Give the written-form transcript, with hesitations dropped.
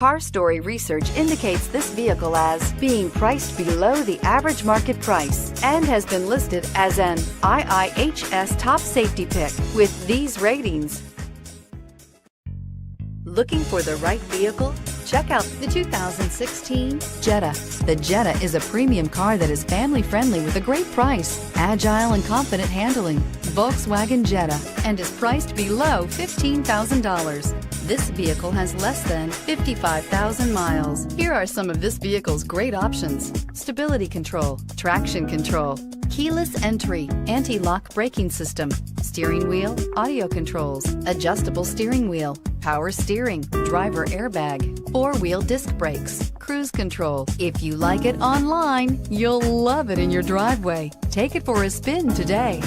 Car Story research indicates this vehicle as being priced below the average market price and has been listed as an IIHS top safety pick with these ratings. Looking for the right vehicle? Check out the 2016 Jetta. The Jetta is a premium car that is family-friendly with a great price, agile and confident handling. Volkswagen Jetta, and is priced below $15,000. This vehicle has less than 55,000 miles. Here are some of this vehicle's great options: stability control, traction control, keyless entry, anti-lock braking system, steering wheel audio controls, adjustable steering wheel, power steering, driver airbag, four-wheel disc brakes, cruise control. If you like it online, you'll love it in your driveway. Take it for a spin today.